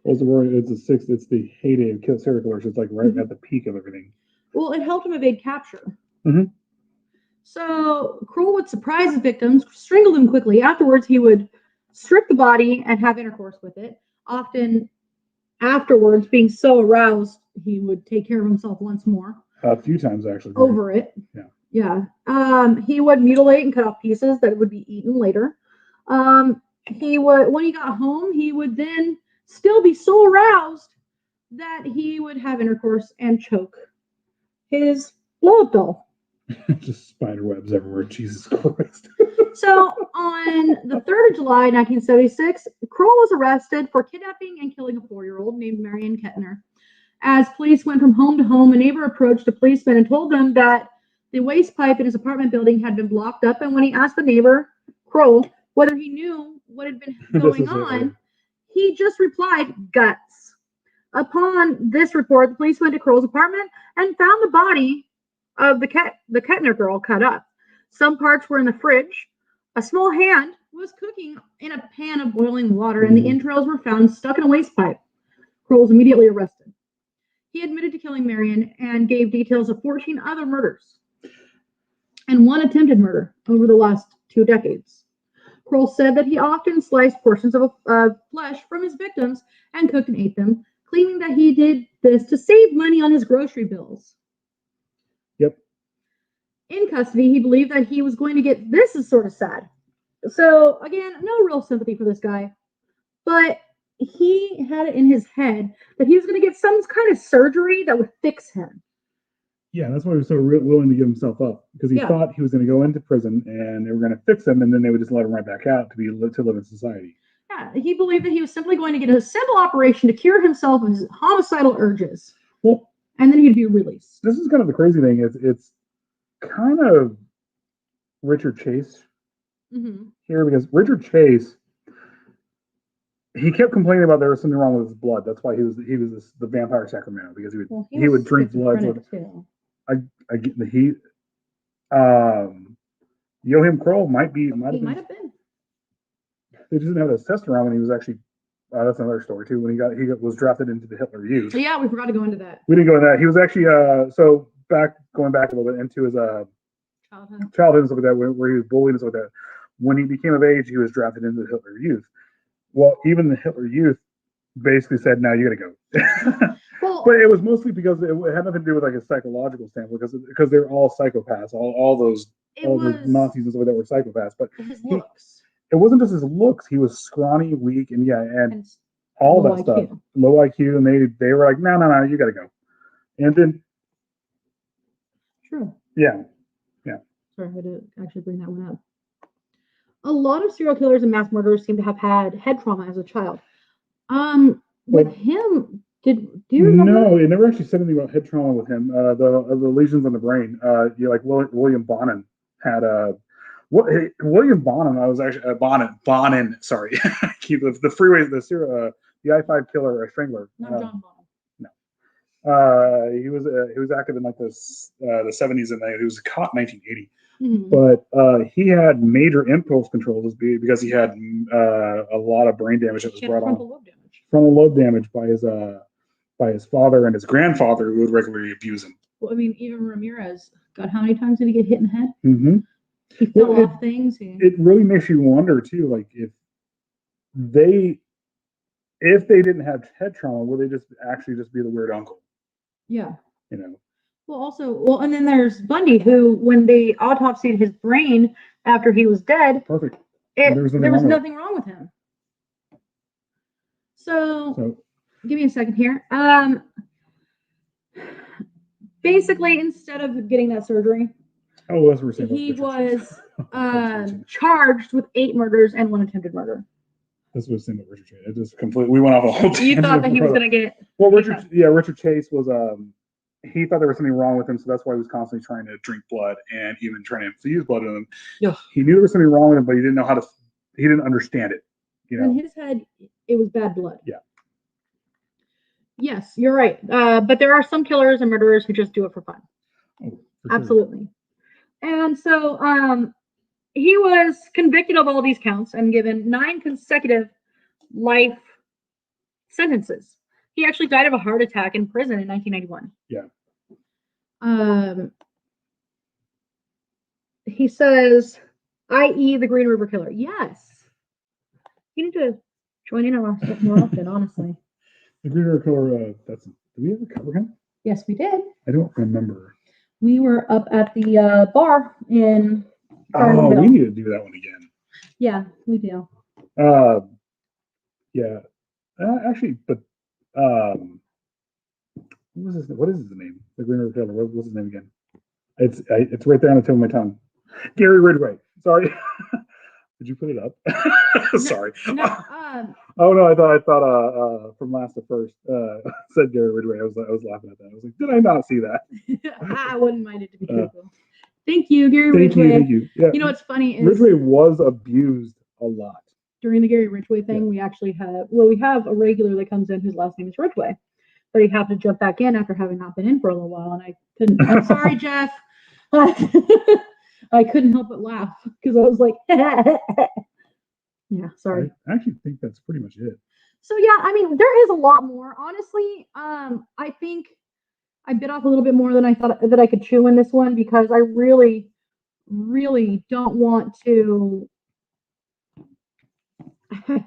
It's the heyday of serial killers. It's like right at the peak of everything. Well, it helped him evade capture. Mhm. So Kroll would surprise his victims, strangle them quickly. Afterwards, he would strip the body and have intercourse with it. Often afterwards, being so aroused, he would take care of himself once more. A few times, actually. Over it. Yeah. Yeah. He would mutilate and cut off pieces that would be eaten later. He would, when he got home, he would then still be so aroused that he would have intercourse and choke his blow-up doll. Just spider webs everywhere. Jesus Christ. So on the 3rd of July, 1976, Kroll was arrested for kidnapping and killing a 4-year-old named Marion Kettner. As police went from home to home, a neighbor approached a policeman and told them that the waste pipe in his apartment building had been blocked up. And when he asked the neighbor, Kroll, whether he knew what had been going on, he just replied, "Guts." Upon this report, the police went to Kroll's apartment and found the body of the Kettner girl cut up. Some parts were in the fridge. A small hand was cooking in a pan of boiling water, and the entrails were found stuck in a waste pipe. Kroll was immediately arrested. He admitted to killing Marion and gave details of 14 other murders and 1 attempted murder over the last 2 decades. Kroll said that he often sliced portions of flesh from his victims and cooked and ate them, claiming that he did this to save money on his grocery bills. Yep. In custody, he believed that he was going to get, this is sort of sad. So, again, no real sympathy for this guy, but he had it in his head that he was going to get some kind of surgery that would fix him. Yeah, that's why he was so willing to give himself up, because he thought he was going to go into prison and they were going to fix him, and then they would just let him right back out to live in society. Yeah, he believed that he was simply going to get a simple operation to cure himself of his homicidal urges. Well, and then he'd be released. This is kind of the crazy thing. It's kind of Richard Chase here, because Richard Chase, he kept complaining about there was something wrong with his blood. That's why he was the vampire Sacramento, because he would drink blood. I get the heat. Joachim Kroll might have been. They just didn't have his test around when he was actually. That's another story too. When he was drafted into the Hitler Youth. Yeah, we forgot to go into that. We didn't go into that. He was actually going back a little bit into his childhood and stuff like that, where he was bullied and stuff like that. When he became of age, he was drafted into the Hitler Youth. Well, even the Hitler Youth basically said, "Now you got to go." Well, but it was mostly because it had nothing to do with like a psychological standpoint, because they're all psychopaths. All those Nazis and stuff like that were psychopaths. But his looks. It wasn't just his looks. He was scrawny, weak, and all that stuff. Low IQ, and they were like, no, you got to go. And then, true. Yeah. Sorry, I had to actually bring that one up. A lot of serial killers and mass murderers seem to have had head trauma as a child. With him, do you remember? No, it never actually said anything about head trauma with him. The lesions on the brain. Like William Bonin had William Bonin. I was actually Bonin. Sorry, keep the freeway. The I-5 killer, a strangler. Not John Bonin. No. He was active in like the 70s, and he was caught in 1980. But he had major impulse control because he had a lot of brain damage that was brought on. Frontal lobe damage by his father and his grandfather, who would regularly abuse him. Well, I mean, even Ramirez. God, how many times did he get hit in the head? Mm-hmm. He fell off things. It really makes you wonder too, like if they didn't have head trauma, would they just be the weird uncle? Yeah. Well, and then there's Bundy, who, when they autopsied his brain after he was dead, perfect. There was nothing wrong with him. So give me a second here. Basically, instead of getting that surgery, that's what we're saying. He was charged with 8 murders and 1 attempted murder. This was saying Richard Chase. It just completely. We went off a whole. You thought that he was going to get. Well, Richard Chase was. He thought there was something wrong with him, so that's why he was constantly trying to drink blood and even trying to infuse blood in him. Yeah. He knew there was something wrong with him, but he didn't know how to. He didn't understand it. In his head, it was bad blood. Yeah. Yes, you're right. But there are some killers and murderers who just do it for fun. Oh, for absolutely. Sure. And so, he was convicted of all these counts and given 9 consecutive life sentences. He actually died of a heart attack in prison in 1991. Yeah. He says, i.e., the Green River Killer. Yes. You need to join in more often, honestly. The Green River Killer, did we ever cover him? Yes, we did. I don't remember. We were up at the bar in Oh, we need to do that one again. Yeah, we do. Yeah. Actually, but what is his name? The Green River Killer. What's his name again? It's right there on the tip of my tongue. Gary Ridgway. Sorry. Did you put it up? Sorry. No, Oh no, I thought from last to first said Gary Ridgway. I was laughing at that. I was like, did I not see that? I wouldn't mind it to be truthful. Thank you, Gary Ridgway. Thank you. Yeah. You know what's funny is Ridgway was abused a lot. During the Gary Ridgway thing, we actually we have a regular that comes in whose last name is Ridgway, but he had to jump back in after having not been in for a little while, and I couldn't. I'm sorry, Jeff. I couldn't help but laugh because I was like, yeah, sorry. I actually think that's pretty much it. So yeah, I mean, there is a lot more. Honestly, I think I bit off a little bit more than I thought that I could chew in this one because I really, really don't want to. I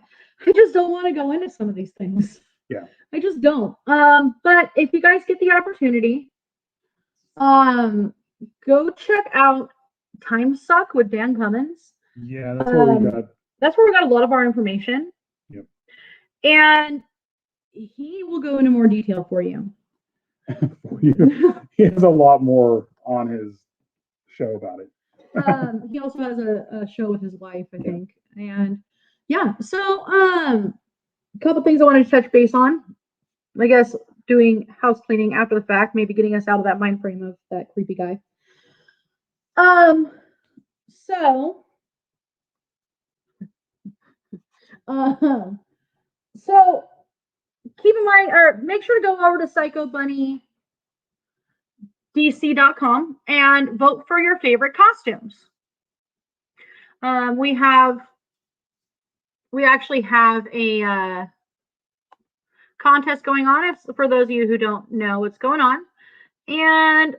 just don't want to go into some of these things. Yeah. I just don't. But if you guys get the opportunity, go check out Time Suck with Dan Cummins. Yeah, that's where we got. That's where we got a lot of our information. Yep. And he will go into more detail for you. He has a lot more on his show about it. He also has a show with his wife, I think. And yeah, so a couple things I wanted to touch base on. I guess doing house cleaning after the fact, maybe getting us out of that mind frame of that creepy guy. So keep in mind, or make sure to go over to psychobunnydc.com and vote for your favorite costumes. We actually have a contest going on for those of you who don't know what's going on. And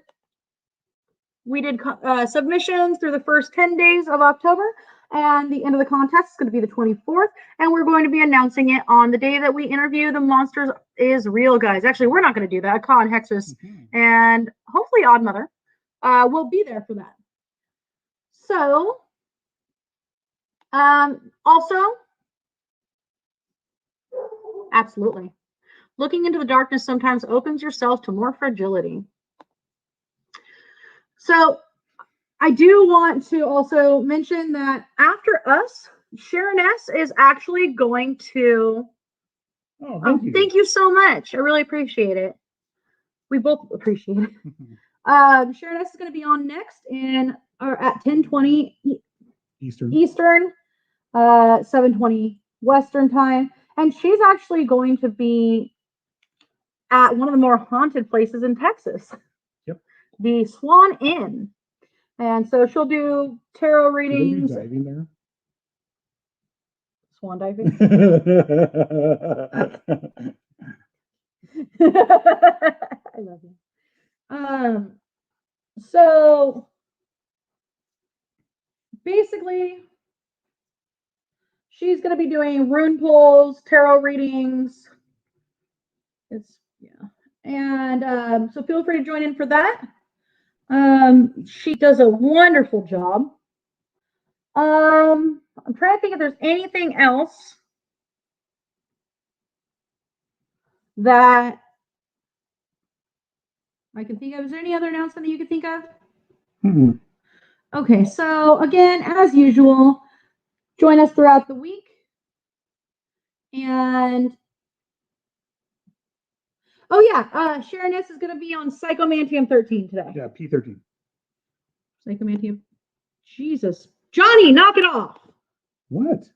we did submissions through the first 10 days of October, and the end of the contest is going to be the 24th, and we're going to be announcing it on the day that we interview the Monsters Is Real guys. Actually, we're not going to do that. Con Hexus and hopefully Odd Mother will be there for that. So, also, absolutely, looking into the darkness sometimes opens yourself to more fragility. So I do want to also mention that after us, Sharon S. is actually going to. Oh, thank you so much. I really appreciate it. We both appreciate it. Sharon S. is going to be on next at 10:20 Eastern, 7:20 Western time, and she's actually going to be at one of the more haunted places in Texas. The Swan Inn. And so she'll do tarot readings. Diving there? Swan diving. I love you. So basically, she's going to be doing rune pulls, tarot readings. And so feel free to join in for that. She does a wonderful job. I'm trying to think if there's anything else that I can think of. Is there any other announcement that you can think of? Mm-hmm. Okay, so again, as usual, join us throughout the week. And oh yeah, Sharon S. is going to be on Psychomantium 13 today. Yeah, P13. Psychomantium. Jesus. Johnny, knock it off. What?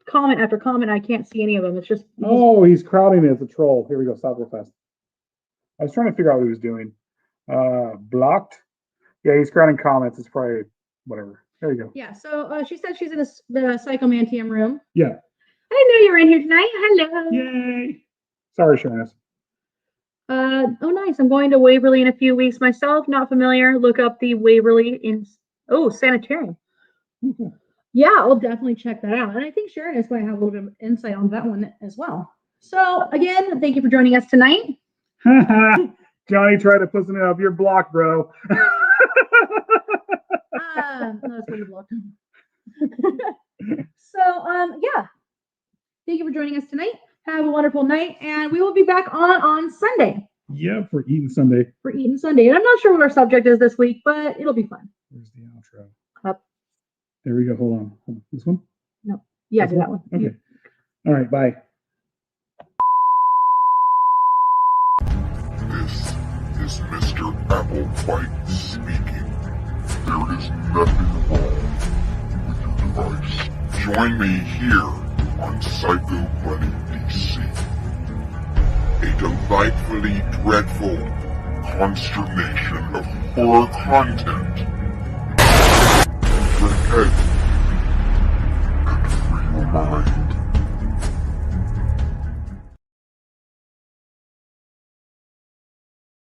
Comment after comment, I can't see any of them. It's just. Oh, he's crowding me as a troll. Here we go. Stop real fast. I was trying to figure out what he was doing. Blocked. Yeah, he's crowding comments. It's probably whatever. There you go. Yeah, so she said she's in the Psychomantium room. Yeah. I didn't know you were in here tonight. Hello. Yay. Sorry, Sharoness. Oh, nice. I'm going to Waverly in a few weeks myself. Not familiar. Look up the Waverly Sanitarium. Okay. Yeah, I'll definitely check that out. And I think Sharon is going to have a little bit of insight on that one as well. So, again, thank you for joining us tonight. Johnny tried to put something up your block, bro. That's pretty blocked. So, yeah. Thank you for joining us tonight. Have a wonderful night, and we will be back on Sunday. Yeah, for Eating Sunday. For Eating Sunday. And I'm not sure what our subject is this week, but it'll be fun. Where's the outro? Up. There we go. Hold on. This one? No. Yeah, This do that one. Okay. All right. Bye. This is Mr. Applewhite speaking. There is nothing wrong with your device. Join me here on Psycho Money DC. A delightfully dreadful consternation of horror content. Drink heads